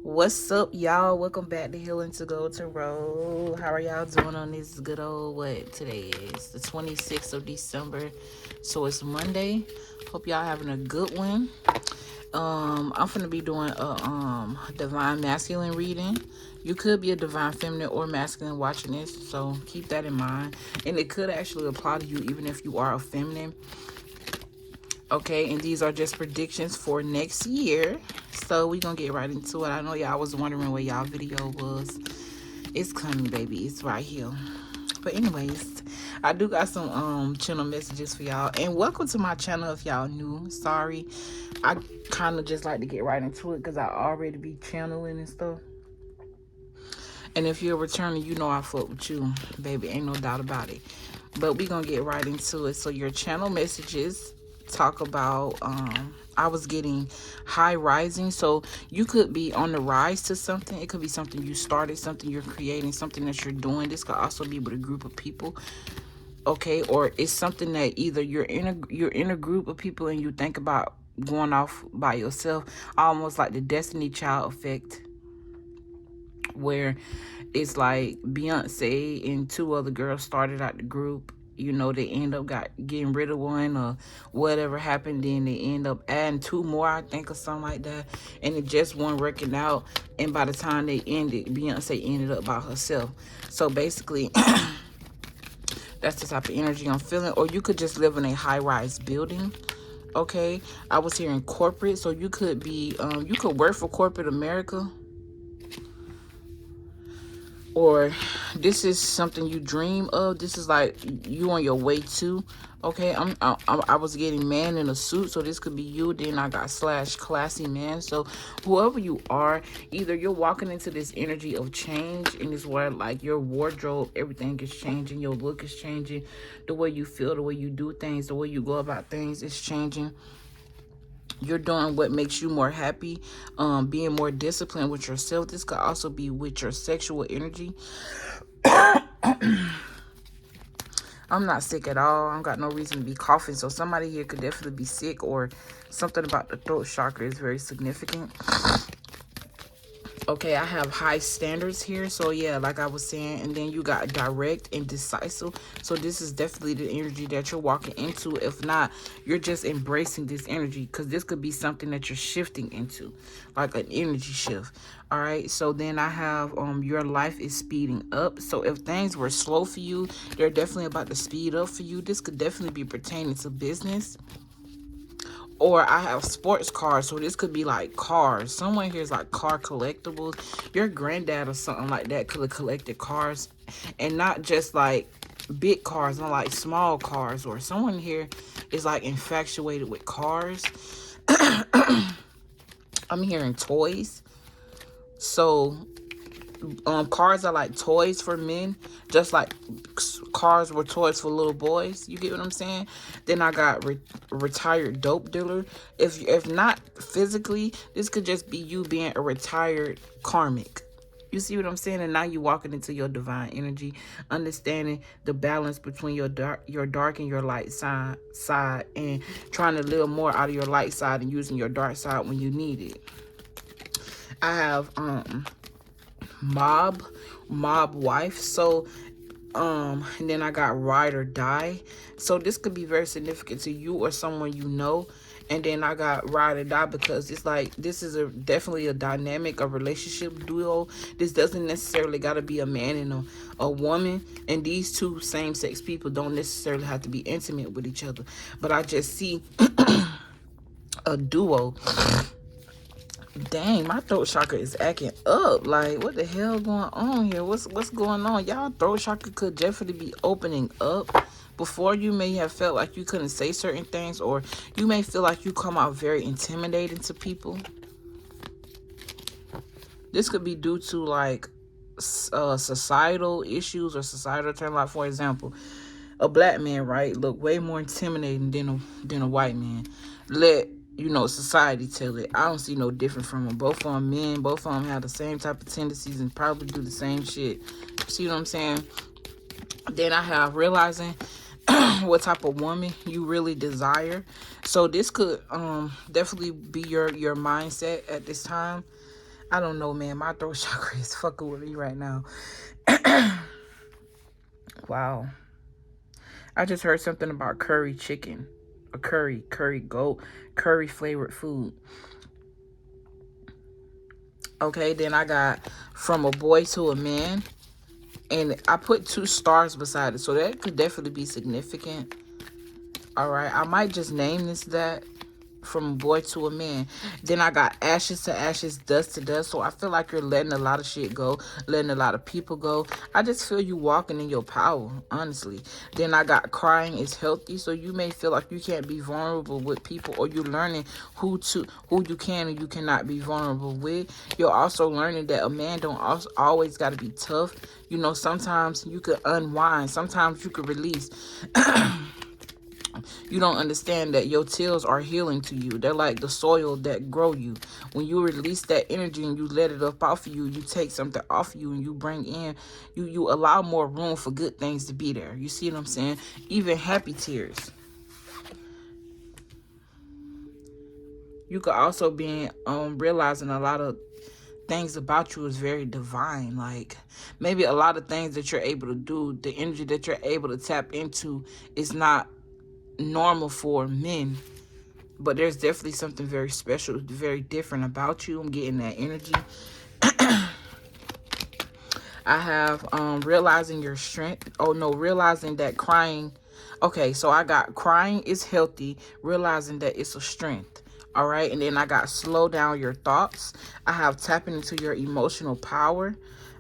What's up, y'all? Welcome back to Healingtogoldtarot. How are y'all doing on this good old, what today is? The 26th of December. So it's Monday. Hope y'all having a good one. I'm gonna be doing a divine masculine reading. You could be a divine feminine or masculine watching this, so keep that in mind. And it could actually apply to you even if you are a feminine. Okay, and these are just predictions for next year. So we're gonna get right into it. I know y'all was wondering where y'all video was. It's coming, baby. It's right here. But anyways, I do got some channel messages for y'all. And welcome to my channel if y'all new. Sorry. I kind of just like to get right into it because I already be channeling and stuff. And if you're a returner, you know I fuck with you, baby. Ain't no doubt about it. But we gonna get right into it. So your channel messages talk about I was getting high rising, so you could be on the rise to something. It could be something you started, something you're creating, something that you're doing. This could also be with a group of people, okay? Or it's something that either you're in a group of people and you think about going off by yourself, almost like the Destiny Child effect, where it's like Beyonce and two other girls started out the group. You know, they end up getting rid of one or whatever happened. Then they end up adding two more, I think, or something like that. And it just wasn't working out. And by the time they ended, Beyonce ended up by herself. So basically, that's the type of energy I'm feeling. Or you could just live in a high-rise building. Okay, I was hearing corporate. So you could be, you could work for corporate America. Or this is something you dream of. This is like you on your way to. Okay, I was getting man in a suit, so this could be you. Then I got / classy man. So whoever you are, either you're walking into this energy of change, and it's where like your wardrobe, everything is changing, your look is changing, the way you feel, the way you do things, the way you go about things is changing. You're doing what makes you more happy, being more disciplined with yourself. This could also be with your sexual energy. I'm not sick at all. I don't got no reason to be coughing. So somebody here could definitely be sick, or something about the throat chakra is very significant. Okay, I have high standards here. So yeah, like I was saying, and then you got direct and decisive. So this is definitely the energy that you're walking into. If not, you're just embracing this energy, because this could be something that you're shifting into, like an energy shift. All right, so then I have your life is speeding up. So if things were slow for you, they're definitely about to speed up for you. This could definitely be pertaining to business. Or I have sports cars, so this could be like cars. Someone here is like car collectibles. Your granddad or something like that could have collected cars, and not just like big cars, not like small cars. Or someone here is like infatuated with cars. I'm hearing toys. So cars are like toys for men, just like cars were toys for little boys. You get what I'm saying? Then I got retired dope dealer. If not physically, this could just be you being a retired karmic. You see what I'm saying? And now you're walking into your divine energy, understanding the balance between your dark and your light side, and trying to live more out of your light side and using your dark side when you need it. I have mob wife. So and then I got ride or die. So this could be very significant to you or someone you know. And then I got ride or die because it's like this is definitely a dynamic, a relationship duo. This doesn't necessarily got to be a man and a woman. And these two same-sex people don't necessarily have to be intimate with each other. But I just see a duo. Dang, my throat chakra is acting up. Like, what the hell going on here? What's going on? Y'all throat chakra could definitely be opening up. Before, you may have felt like you couldn't say certain things, or you may feel like you come out very intimidating to people. This could be due to like societal issues or societal term. Like, for example, a black man, right, look way more intimidating than a white man. Let society tell it. I don't see no different from them. Both of them men, both of them have the same type of tendencies and probably do the same shit. See what I'm saying? Then I have realizing what type of woman you really desire. So this could definitely be your mindset at this time. I don't know, man. My throat chakra is fucking with me right now. Wow. I just heard something about curry chicken. A curry goat, curry flavored food. Okay, then I got from a boy to a man. And I put 2 stars beside it. So that could definitely be significant. Alright, I might just name this that. From a boy to a man. Then I got ashes to ashes, dust to dust. So I feel like you're letting a lot of shit go, letting a lot of people go. I just feel you walking in your power, honestly. Then I got crying is healthy. So you may feel like you can't be vulnerable with people, or you're learning who you can and you cannot be vulnerable with. You're also learning that a man don't always got to be tough. You know, sometimes you could unwind, sometimes you could release. You don't understand that your tears are healing to you. They're like the soil that grow you. When you release that energy and you let it up off of you, you take something off of you and you bring in, you allow more room for good things to be there. You see what I'm saying? Even happy tears. You could also be realizing a lot of things about you is very divine. Like maybe a lot of things that you're able to do, the energy that you're able to tap into is not normal for men, but there's definitely something very special, very different about you. I'm getting that energy. I have realizing your strength. Oh no, realizing that crying. Okay, so I got crying is healthy, realizing that it's a strength. All right, and then I got slow down your thoughts. I have tapping into your emotional power.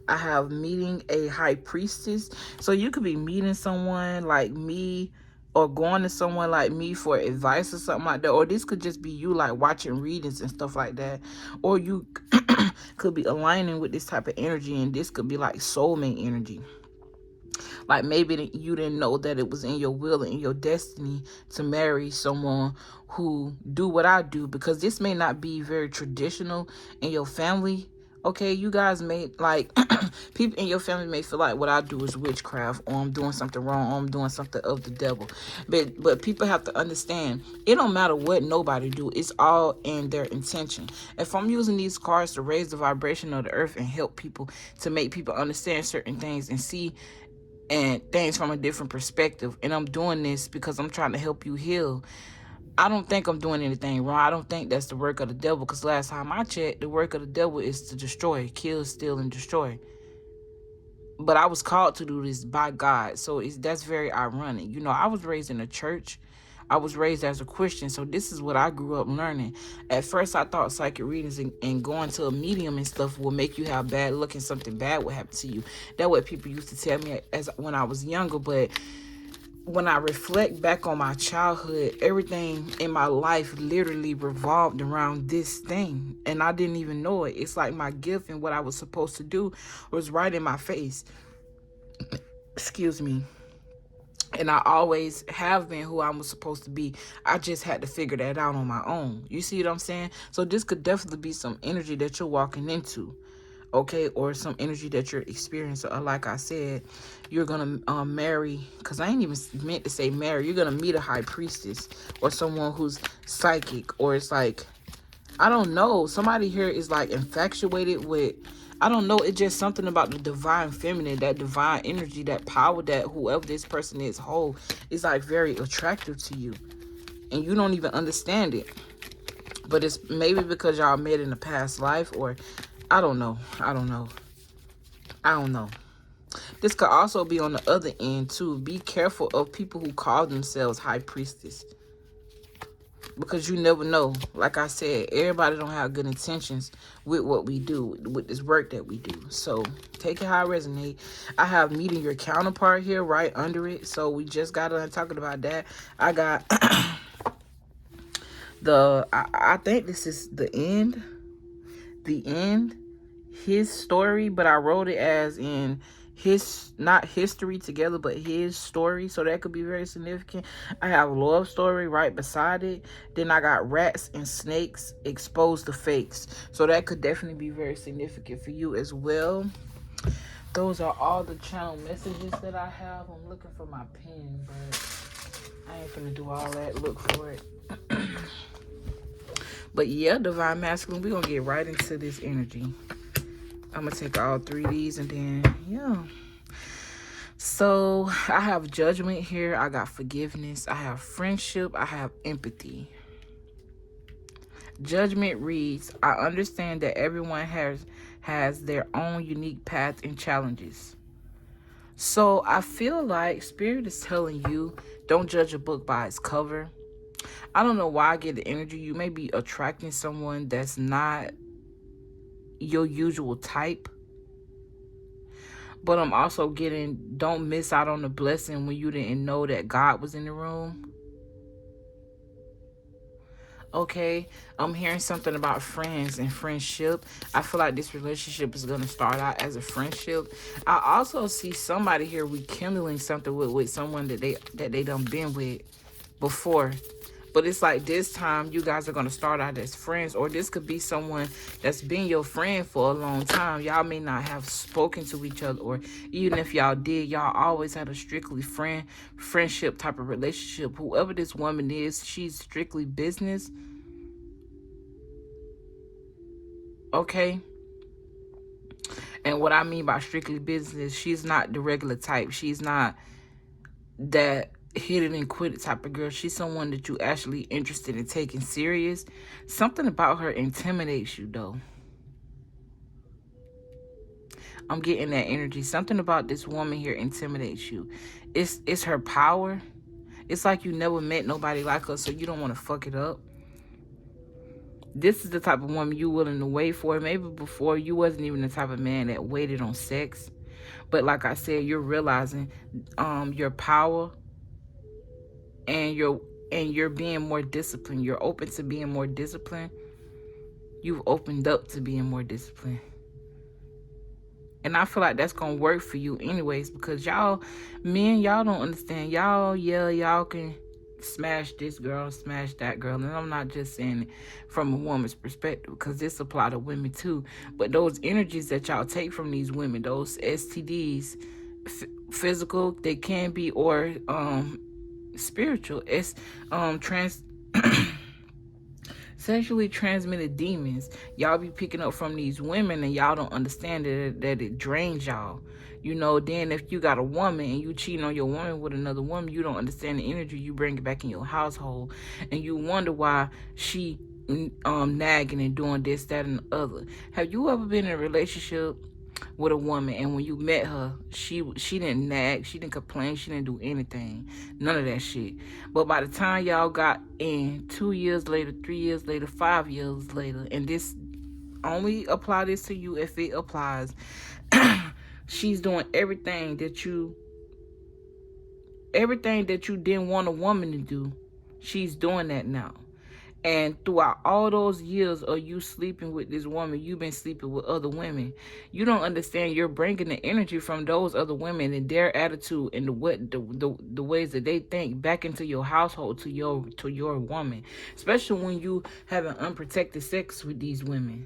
I have meeting a high priestess. So you could be meeting someone like me, or going to someone like me for advice or something like that. Or this could just be you like watching readings and stuff like that. Or you could be aligning with this type of energy, and this could be like soulmate energy. Like maybe you didn't know that it was in your will and in your destiny to marry someone who do what I do, because this may not be very traditional in your family. Okay, you guys may like people in your family may feel like what I do is witchcraft, or I'm doing something wrong, or I'm doing something of the devil. But people have to understand it don't matter what nobody do, it's all in their intention. If I'm using these cards to raise the vibration of the earth and help people, to make people understand certain things and see and things from a different perspective, and I'm doing this because I'm trying to help you heal, I don't think I'm doing anything wrong. I don't think that's the work of the devil, because last time I checked, the work of the devil is to destroy, kill, steal, and destroy. But I was called to do this by God, so that's very ironic. You know, I was raised in a church. I was raised as a Christian, so this is what I grew up learning. At first, I thought psychic readings and going to a medium and stuff will make you have bad luck and something bad will happen to you. That's what people used to tell me as when I was younger, but when I reflect back on my childhood, everything in my life literally revolved around this thing, and I didn't even know it. It's like my gift and what I was supposed to do was right in my face. Excuse me. And I always have been who I was supposed to be. I just had to figure that out on my own. You see what I'm saying? So this could definitely be some energy that you're walking into. Okay, or some energy that you're experiencing. Or like I said, you're gonna marry, because I ain't even meant to say marry, you're gonna meet a high priestess or someone who's psychic, or it's like, I don't know, somebody here is like infatuated with, I don't know, it's just something about the divine feminine, that divine energy, that power that whoever this person is hold is like very attractive to you, and you don't even understand it. But it's maybe because y'all met in a past life, or I don't know. This could also be on the other end too. Be careful of people who call themselves high priestess, because you never know. Like I said, everybody don't have good intentions with what we do, with this work that we do. So take it how it resonates. I have meeting your counterpart here right under it. So we just got done talking about that. I got I think this is the end. His story, but I wrote it as in his, not history together, but his story, so that could be very significant. I have love story right beside it. Then I got rats and snakes, expose the fakes, so that could definitely be very significant for you as well. Those are all the channel messages that I have. I'm looking for my pen, but I ain't gonna do all that. Look for it. But yeah, divine masculine, we're gonna get right into this energy. I'm gonna take all 3 of these and then yeah. So I have judgment here, I got forgiveness, I have friendship, I have empathy. Judgment reads, I understand that everyone has their own unique path and challenges. So I feel like Spirit is telling you, don't judge a book by its cover. I don't know why I get the energy. You may be attracting someone that's not your usual type. But I'm also getting, don't miss out on the blessing when you didn't know that God was in the room. Okay, I'm hearing something about friends and friendship. I feel like this relationship is going to start out as a friendship. I also see somebody here rekindling something with someone that they done been with before. But it's like this time you guys are going to start out as friends, or this could be someone that's been your friend for a long time. Y'all may not have spoken to each other, or even if y'all did, y'all always had a strictly friendship type of relationship. Whoever this woman is, she's strictly business. Okay? And what I mean by strictly business, she's not the regular type. She's not that hit it and quit it type of girl. She's someone that you actually interested in taking serious. Something about her intimidates you though. I'm getting that energy. Something about this woman here intimidates you. It's her power. It's like you never met nobody like her, so you don't want to fuck it up. This is the type of woman you willing to wait for. Maybe before you wasn't even the type of man that waited on sex. But like I said, you're realizing your power, and you're being more disciplined. You're open to being more disciplined. You've opened up to being more disciplined. And I feel like that's going to work for you anyways, because y'all don't understand. Y'all can smash this girl, smash that girl. And I'm not just saying it from a woman's perspective, because this applies to women too. But those energies that y'all take from these women, those STDs, physical, they can be, or spiritual. It's sexually transmitted demons. Y'all be picking up from these women, and y'all don't understand that it drains y'all. You know, then if you got a woman and you cheating on your woman with another woman, you don't understand the energy you bring it back in your household, and you wonder why she nagging and doing this, that, and the other. Have you ever been in a relationship with a woman, and when you met her, she didn't nag, she didn't complain, she didn't do anything, none of that shit? But by the time y'all got in, 2 years later, 3 years later, 5 years later, and this only apply this to you if it applies, she's doing everything that you didn't want a woman to do. She's doing that now. And throughout all those years of you sleeping with this woman, you've been sleeping with other women. You don't understand, you're bringing the energy from those other women and their attitude and the ways that they think back into your household, to your woman. Especially when you having unprotected sex with these women.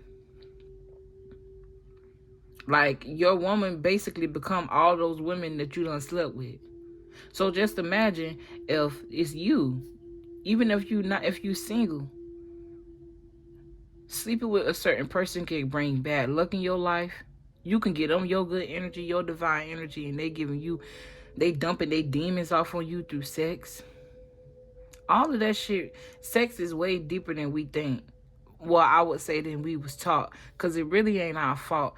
Like, your woman basically become all those women that you done slept with. So just imagine if it's you. Even if you single, sleeping with a certain person can bring bad luck in your life. You can get them your good energy, your divine energy, and they dumping their demons off on you through sex. All of that shit, sex is way deeper than we think. Well, I would say than we was taught, because it really ain't our fault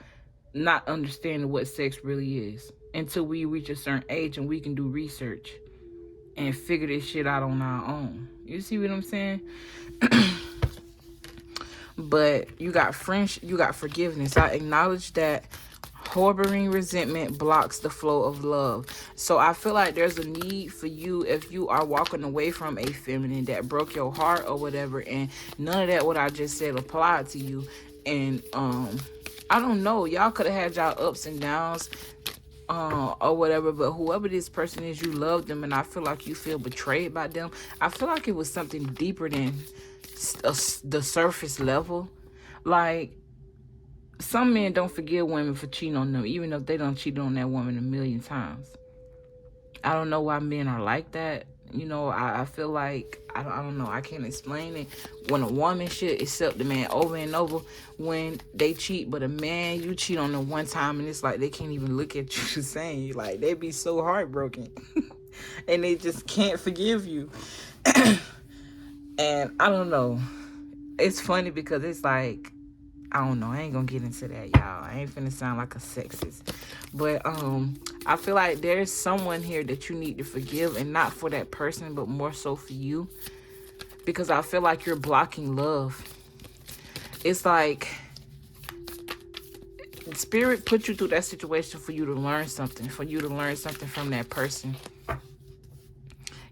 not understanding what sex really is until we reach a certain age and we can do research and figure this shit out on our own. You see what I'm saying? But you got you got forgiveness. I acknowledge that harboring resentment blocks the flow of love. So I feel like there's a need for you, if you are walking away from a feminine that broke your heart or whatever, and none of that what I just said applied to you. And I don't know, y'all could have had y'all ups and downs, or whatever, but whoever this person is, you love them, and I feel like you feel betrayed by them. I feel like it was something deeper than the surface level. Like, some men don't forgive women for cheating on them, even if they don't cheat on that woman a million times. I don't know why men are like that. You know, I feel like, I don't know, I can't explain it. When a woman should accept the man over and over when they cheat, but a man, you cheat on them one time and it's like they can't even look at you the same. Like, they be so heartbroken and they just can't forgive you. And I don't know. It's funny because it's like, I don't know, I ain't gonna get into that, y'all. I ain't finna sound like a sexist. But I feel like there's someone here that you need to forgive, and not for that person, but more so for you. Because I feel like you're blocking love. It's like Spirit put you through that situation for you to learn something, from that person.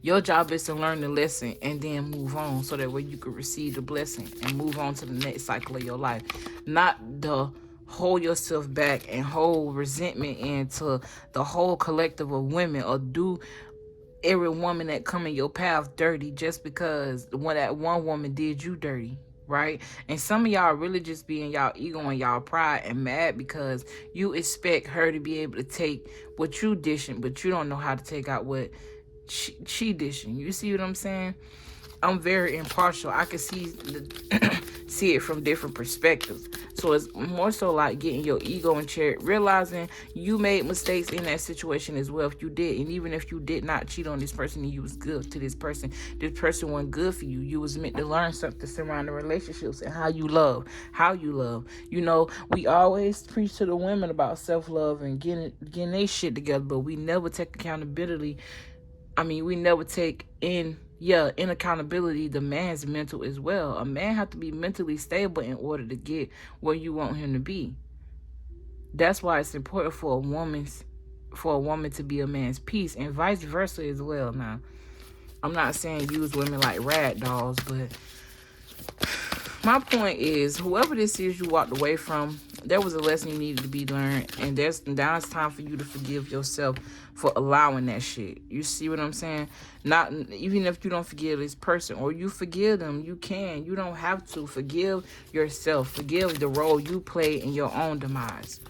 Your job is to learn the lesson and then move on, so that way you can receive the blessing and move on to the next cycle of your life. Not the hold yourself back and hold resentment into the whole collective of women, or do every woman that come in your path dirty just because that one woman did you dirty, right? And some of y'all really just be in y'all ego and y'all pride and mad because you expect her to be able to take what you dishing, but you don't know how to take out what she dishing. You see what I'm saying? I'm very impartial. I can see see it from different perspectives. So it's more so like getting your ego in check, realizing you made mistakes in that situation as well if you did. And even if you did not cheat on this person and you was good to this person wasn't good for you. You was meant to learn something surrounding relationships and how you love. You know, we always preach to the women about self-love and getting their shit together, but we never take accountability. We never take in accountability the man's mental as well. A man have to be mentally stable in order to get where you want him to be. That's why it's important for a woman to be a man's piece, and vice versa as well. Now, I'm not saying use women like rag dolls, but my point is, whoever this is you walked away from, there was a lesson you needed to be learned, and now it's time for you to forgive yourself for allowing that shit. You see what I'm saying? Not even if you don't forgive this person, or you forgive them, you don't have to. Forgive yourself. Forgive the role you play in your own demise.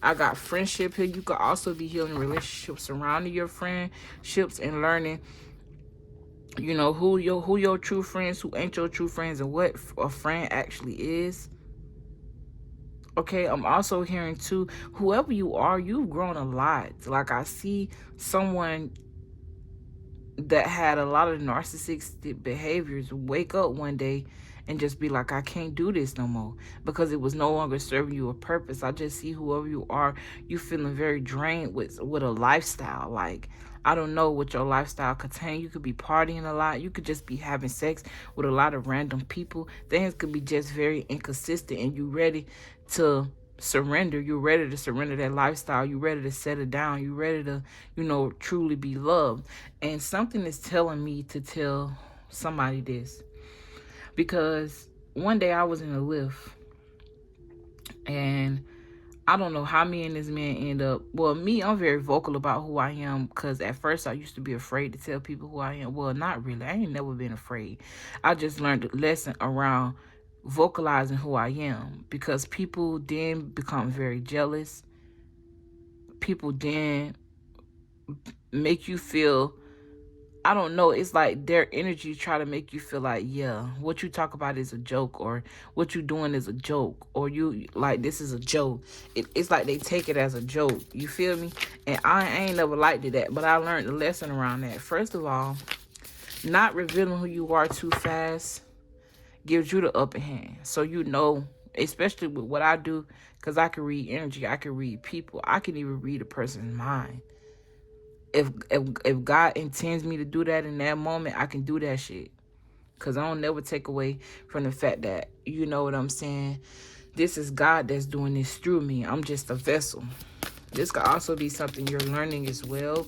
I got friendship here. You could also be healing relationships surrounding your friendships and learning, you know, who your true friends, who ain't your true friends, and what a friend actually is. Okay, I'm also hearing too, whoever you are, you've grown a lot. Like, I see someone that had a lot of narcissistic behaviors wake up one day and just be like, I can't do this no more, because it was no longer serving you a purpose. I just see whoever you are, you feeling very drained with a lifestyle. Like, I don't know what your lifestyle contains. You could be partying a lot. You could just be having sex with a lot of random people. Things could be just very inconsistent, and you ready to surrender. You're ready to surrender that lifestyle. You're ready to set it down. You're ready to, truly be loved. And something is telling me to tell somebody this, because one day I was in a lift, and I don't know how me and this man end up. Well, I'm very vocal about who I am, because at first I used to be afraid to tell people who I am. Well, not really. I ain't never been afraid. I just learned a lesson around vocalizing who I am, because people then become very jealous. People then make you feel, I don't know, it's like their energy try to make you feel like, yeah, what you talk about is a joke, or what you doing is a joke, or you like, this is a joke. It's like they take it as a joke. You feel me? And I ain't never liked it that, but I learned a lesson around that. First of all, not revealing who you are too fast gives you the upper hand. So, especially with what I do, because I can read energy, I can read people, I can even read a person's mind. If God intends me to do that in that moment, I can do that shit. Because I don't never take away from the fact that, you know what I'm saying, this is God that's doing this through me. I'm just a vessel. This could also be something you're learning as well.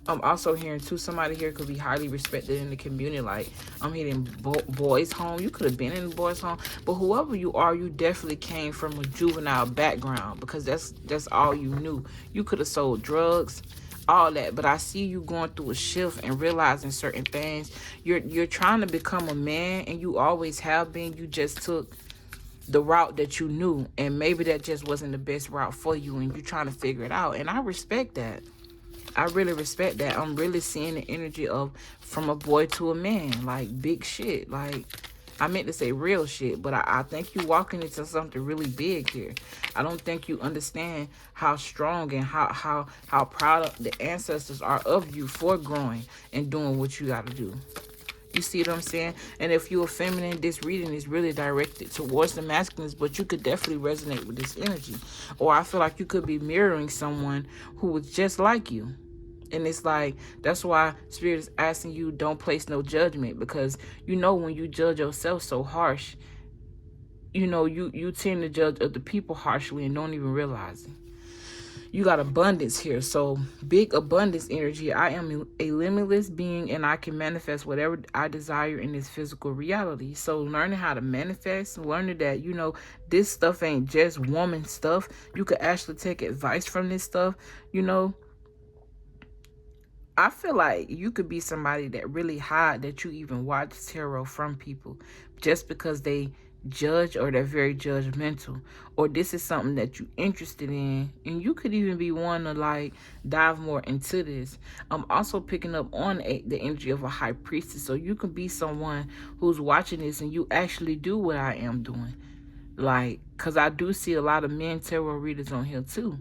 I'm also hearing too, somebody here could be highly respected in the community. Like, I'm hitting boys' home. You could have been in the boys' home, but whoever you are, you definitely came from a juvenile background, because that's all you knew. You could have sold drugs, all that, but I see you going through a shift and realizing certain things. You're trying to become a man, and you always have been. You just took the route that you knew, and maybe that just wasn't the best route for you, and you're trying to figure it out. And I respect that. I really respect that. I'm really seeing the energy of from a boy to a man, like big shit. Like, I meant to say real shit, but I think you walking into something really big here. I don't think you understand how strong and how proud of the ancestors are of you for growing and doing what you got to do. You see what I'm saying? And if you're feminine, this reading is really directed towards the masculines, but you could definitely resonate with this energy. Or I feel like you could be mirroring someone who was just like you. And it's like, that's why Spirit is asking you, don't place no judgment, because you know when you judge yourself so harsh, you know, you tend to judge other people harshly and don't even realize it. You got abundance here. So big abundance energy. I am a limitless being and I can manifest whatever I desire in this physical reality. So learning how to manifest, learning that, you know, this stuff ain't just woman stuff. You could actually take advice from this stuff, you know. I feel like you could be somebody that really hide that you even watch tarot from people just because they judge or they're very judgmental, or this is something that you're interested in, and you could even be one to like dive more into this. I'm also picking up on the energy of a high priestess, so you can be someone who's watching this and you actually do what I am doing, like, because I do see a lot of men tarot readers on here too.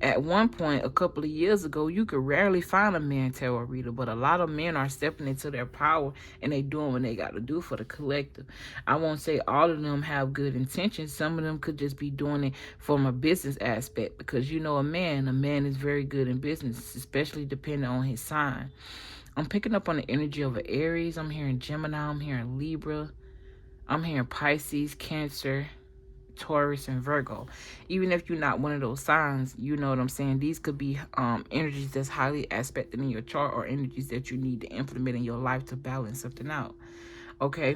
At one point, a couple of years ago, you could rarely find a man tarot reader, but a lot of men are stepping into their power and they doing what they got to do for the collective. I won't say all of them have good intentions. Some of them could just be doing it from a business aspect, because you know a man is very good in business, especially depending on his sign. I'm picking up on the energy of an Aries. I'm hearing Gemini. I'm hearing Libra. I'm hearing Pisces, Cancer, Taurus, and Virgo. Even if you're not one of those signs, you know what I'm saying, these could be energies that's highly aspected in your chart, or energies that you need to implement in your life to balance something out. Okay,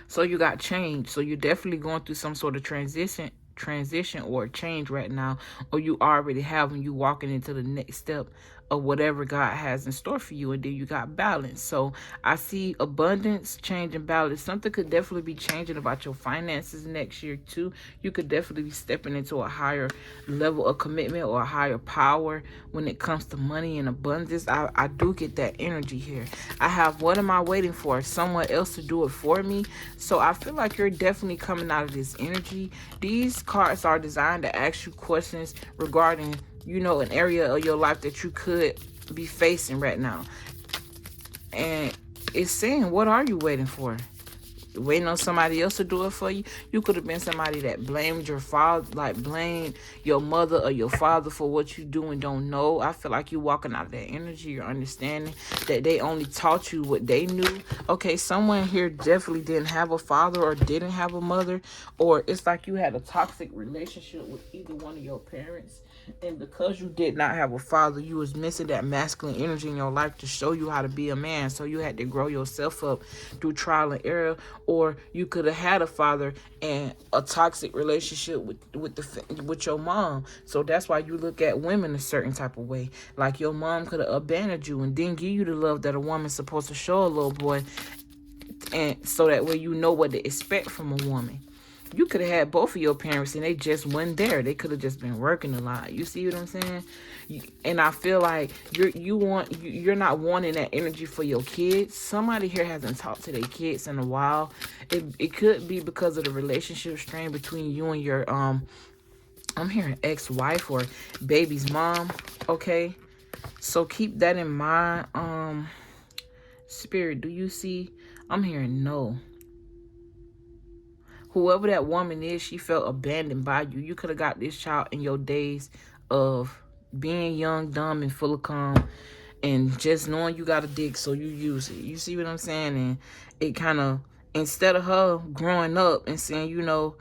so you got change. So you're definitely going through some sort of transition or change right now, or you already have when you walking into the next step of whatever God has in store for you. And then you got balance. So I see abundance, change, and balance. Something could definitely be changing about your finances next year too. You could definitely be stepping into a higher level of commitment or a higher power when it comes to money and abundance. I do get that energy here. I have, what am I waiting for? Someone else to do it for me. So I feel like you're definitely coming out of this energy. These cards are designed to ask you questions regarding, you know, an area of your life that you could be facing right now. And it's saying, what are you waiting for? Waiting on somebody else to do it for you? You could have been somebody that blamed your father, like blamed your mother or your father for what you do and don't know. I feel like you're walking out of that energy. You're understanding that they only taught you what they knew. Okay, someone here definitely didn't have a father or didn't have a mother, or it's like you had a toxic relationship with either one of your parents. And because you did not have a father, you was missing that masculine energy in your life to show you how to be a man. So you had to grow yourself up through trial and error. Or you could have had a father and a toxic relationship with your mom. So that's why you look at women a certain type of way. Like your mom could have abandoned you and didn't give you the love that a woman's supposed to show a little boy. And so that way you know what to expect from a woman. You could have had both of your parents and they just weren't there. They could have just been working a lot. You see what I'm saying? And I feel like you're not wanting that energy for your kids. Somebody here hasn't talked to their kids in a while. It could be because of the relationship strain between you and your I'm hearing ex-wife or baby's mom. Okay, so keep that in mind. Spirit, do you see? I'm hearing no. Whoever that woman is, she felt abandoned by you. You could have got this child in your days of being young, dumb, and full of calm, and just knowing you got a dick, so you use it. You see what I'm saying? And it kind of, instead of her growing up and saying, you know,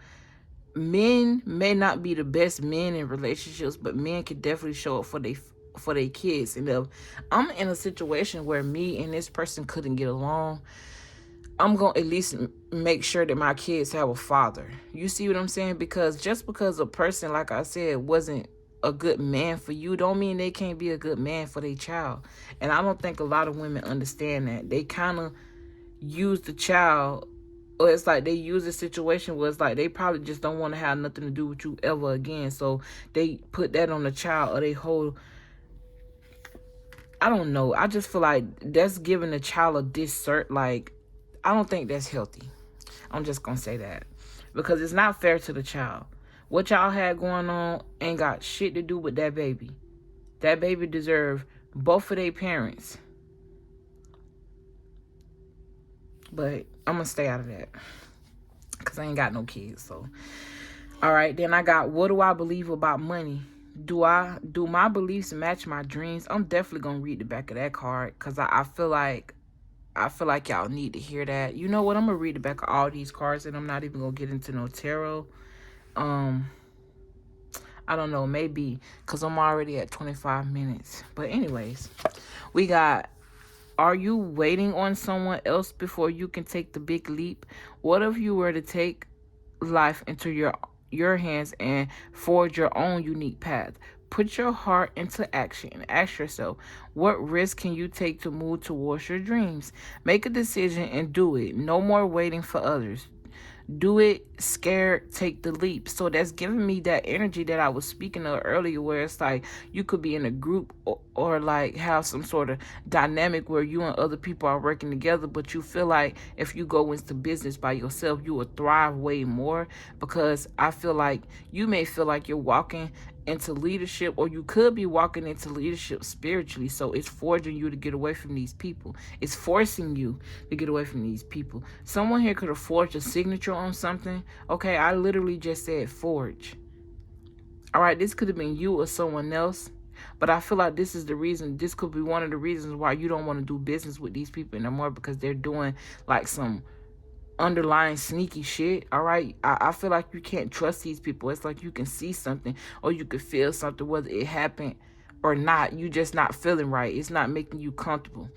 men may not be the best men in relationships, but men can definitely show up for their kids. And if I'm in a situation where me and this person couldn't get along, I'm going to at least make sure that my kids have a father. You see what I'm saying? Because just because a person, like I said, wasn't a good man for you, don't mean they can't be a good man for their child. And I don't think a lot of women understand that. They kind of use the child, or it's like they use the situation where it's like they probably just don't want to have nothing to do with you ever again. So they put that on the child, or they hold I don't know. I just feel like that's giving the child a dissert. Like, I don't think that's healthy. I'm just going to say that. Because it's not fair to the child. What y'all had going on ain't got shit to do with that baby. That baby deserve both of their parents. But I'm going to stay out of that. Because I ain't got no kids. So, all right. Then I got, what do I believe about money? Do my beliefs match my dreams? I'm definitely going to read the back of that card. Because I feel like y'all need to hear that. You know what? I'm going to read the back of all these cards. And I'm not even going to get into no tarot. I don't know, maybe because I'm already at 25 minutes. But anyways, we got, are you waiting on someone else before you can take the big leap? What if you were to take life into your hands and forge your own unique path? Put your heart into action and ask yourself, what risk can you take to move towards your dreams? Make a decision and do it. No more waiting for others. Do it scared, take the leap. So that's giving me that energy that I was speaking of earlier, where it's like you could be in a group or like have some sort of dynamic where you and other people are working together, but you feel like if you go into business by yourself, you will thrive way more. Because I feel like you may feel like you're walking into leadership, or you could be walking into leadership spiritually. So it's forcing you to get away from these people. It's forcing you to get away from these people. Someone here could have forged a signature on something. Okay, I literally just said forge. All right, this could have been you or someone else. But I feel like this is the reason, this could be one of the reasons why you don't want to do business with these people anymore, because they're doing like some underlying sneaky shit. All right, I feel like you can't trust these people. It's like you can see something or you can feel something, whether it happened or not. You just not feeling right. It's not making you comfortable.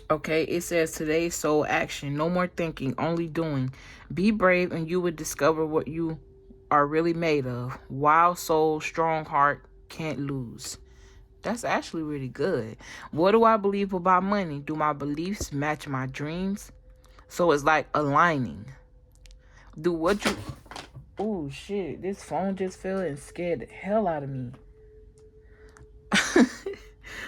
Okay, it says today's soul action. No more thinking, only doing. Be brave and you will discover what you are really made of. Wild soul, strong heart, can't lose. That's actually really good. What do I believe about money? Do my beliefs match my dreams? So it's like aligning. Do what you... Oh, shit. This phone just fell and scared the hell out of me.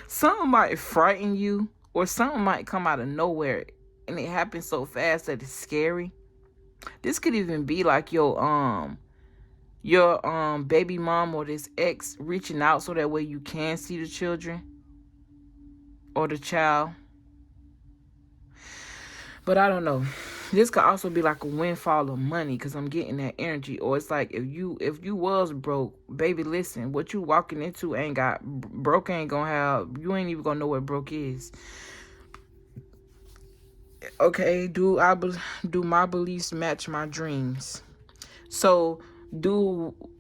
Something might frighten you, or something might come out of nowhere, and it happens so fast that it's scary. This could even be like your baby mom or this ex reaching out so that way you can see the children or the child. But I don't know. This could also be like a windfall of money, because I'm getting that energy. Or it's like if you was broke, baby, listen, what you walking into ain't got, broke ain't gonna have, you ain't even gonna know what broke is. Okay, do my beliefs match my dreams? So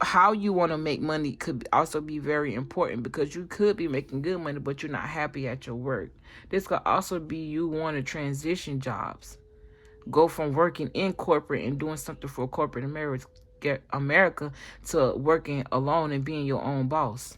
how you want to make money could also be very important, because you could be making good money but you're not happy at your work. This could also be you want to transition jobs, go from working in corporate and doing something for corporate America to working alone and being your own boss.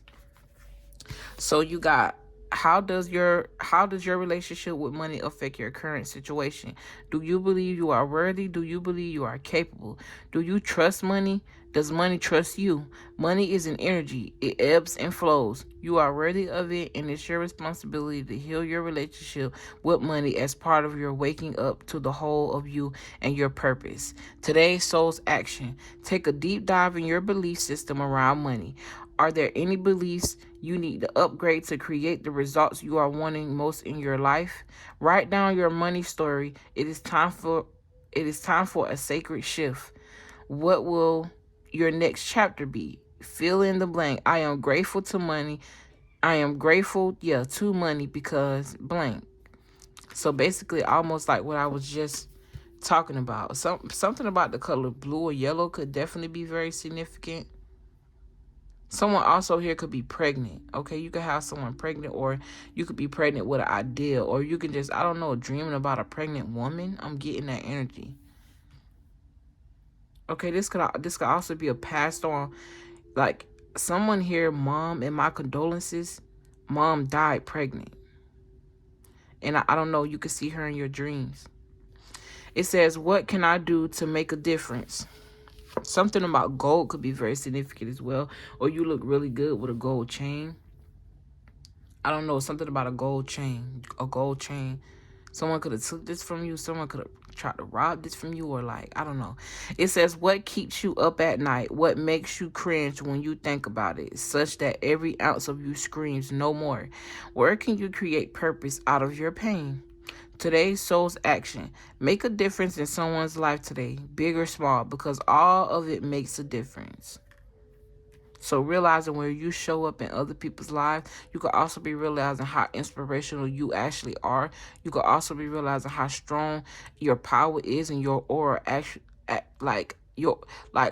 So you got, how does your relationship with money affect your current situation? Do you believe you are worthy? Do you believe you are capable? Do you trust money? Does money trust you? Money is an energy. It ebbs and flows. You are worthy of it, and it's your responsibility to heal your relationship with money as part of your waking up to the whole of you and your purpose. Today's soul's action. Take a deep dive in your belief system around money. Are there any beliefs you need to upgrade to create the results you are wanting most in your life? Write down your money story. It is time for a sacred shift. What will your next chapter be? Fill in the blank. I am grateful to money. I am grateful, to money because blank. So basically, almost like what I was just talking about. Something about the color blue or yellow could definitely be very significant. Someone also here could be pregnant. Okay, you could have someone pregnant, or you could be pregnant with an idea, or you can just, I don't know, dreaming about a pregnant woman. I'm getting that energy. Okay, this could also be a passed on, like someone here, mom, and my condolences, mom died pregnant. And I don't know, you could see her in your dreams. It says, what can I do to make a difference? Something about gold could be very significant as well. Or you look really good with a gold chain. I don't know, something about a gold chain. Someone could have took this from you. Someone could have tried to rob this from you, or like, I don't know. It says, what keeps you up at night? What makes you cringe when you think about it, such that every ounce of you screams no more? Where can you create purpose out of your pain? Today's soul's action. Make a difference in someone's life today, big or small, because all of it makes a difference. So realizing where you show up in other people's lives, you could also be realizing how inspirational you actually are. You could also be realizing how strong your power is and your aura actually, like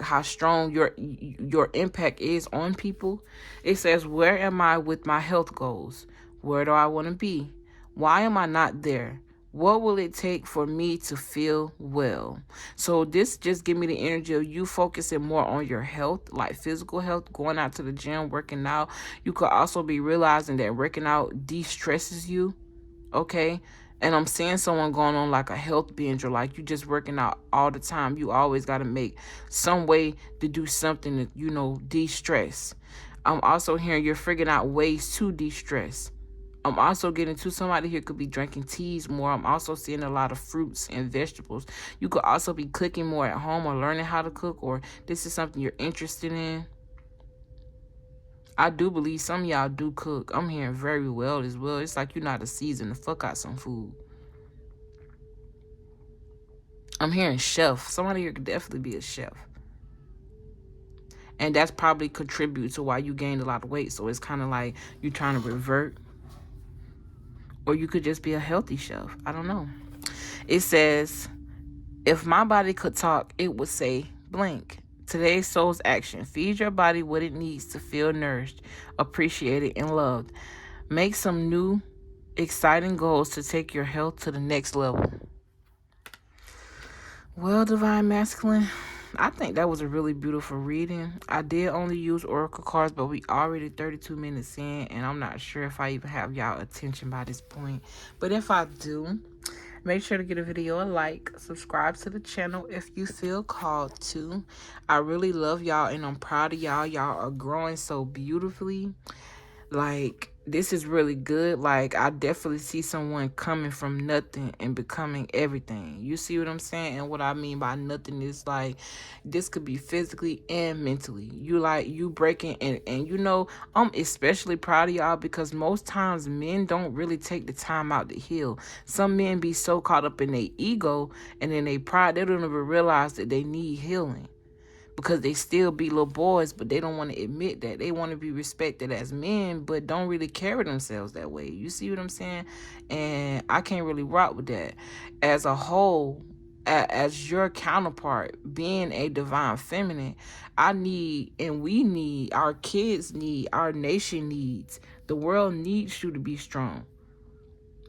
how strong your impact is on people. It says, where am I with my health goals? Where do I want to be? Why am I not there? What will it take for me to feel well? So this just give me the energy of you focusing more on your health, like physical health, going out to the gym, working out. You could also be realizing that working out de-stresses you, okay? And I'm seeing someone going on like a health binge, or like you just working out all the time. You always got to make some way to do something to, de-stress. I'm also hearing you're figuring out ways to de-stress. I'm also getting to somebody here could be drinking teas more. I'm also seeing a lot of fruits and vegetables. You could also be cooking more at home or learning how to cook, or this is something you're interested in. I do believe some of y'all do cook. I'm hearing very well as well. It's like you know how to season the fuck out some food. I'm hearing chef. Somebody here could definitely be a chef. And that's probably contribute to why you gained a lot of weight. So it's kind of like you're trying to revert. Or you could just be a healthy chef. I don't know. It says, if my body could talk, it would say blank. Today's soul's action. Feed your body what it needs to feel nourished, appreciated, and loved. Make some new, exciting goals to take your health to the next level. Well, Divine Masculine, I think that was a really beautiful reading. I did only use oracle cards, but we already 32 minutes in, and I'm not sure if I even have y'all attention by this point. But if I do, make sure to give a video a like, subscribe to the channel if you feel called to. I really love y'all, and I'm proud of y'all. Y'all are growing so beautifully. Like, this is really good. Like, I definitely see someone coming from nothing and becoming everything. You see what I'm saying? And what I mean by nothing is like, this could be physically and mentally. You breaking, and I'm especially proud of y'all because most times men don't really take the time out to heal. Some men be so caught up in their ego and in their pride, they don't even realize that they need healing. Because they still be little boys, but they don't want to admit that. They want to be respected as men, but don't really carry themselves that way. You see what I'm saying? And I can't really rock with that. As a whole, as your counterpart, being a divine feminine, I need, and we need, our kids need, our nation needs, the world needs you to be strong.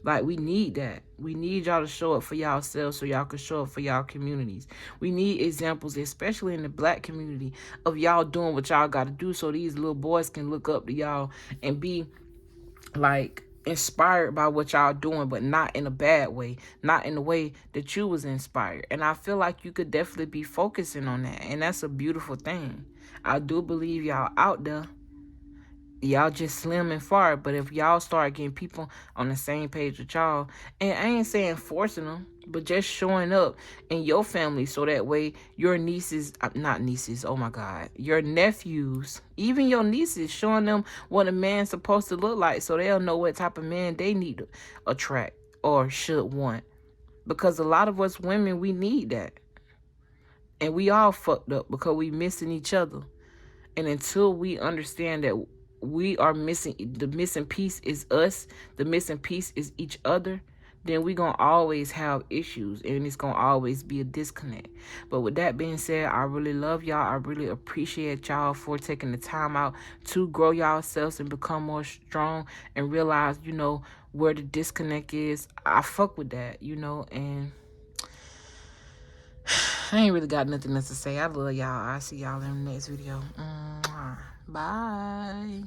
Like, we need that. We need y'all to show up for y'allselves so y'all can show up for y'all communities. We need examples, especially in the black community, of y'all doing what y'all got to do so these little boys can look up to y'all and be, like, inspired by what y'all doing, but not in a bad way. Not in the way that you was inspired. And I feel like you could definitely be focusing on that. And that's a beautiful thing. I do believe y'all out there. Y'all just slim and far, but if y'all start getting people on the same page with y'all, and I ain't saying forcing them, but just showing up in your family so that way your nieces, not nieces, oh my God, your nephews, even your nieces, showing them what a man's supposed to look like so they'll know what type of man they need to attract or should want. Because a lot of us women, we need that. And we all fucked up because we missing each other. And until we understand that we are missing, the missing piece is us, the missing piece is each other, then we gonna always have issues and it's gonna always be a disconnect. But with that being said, I really love y'all. I really appreciate y'all for taking the time out to grow yourselves and become more strong and realize, where the disconnect is. I fuck with that, and I ain't really got nothing else to say. I love y'all. I'll see y'all in the next video. Bye.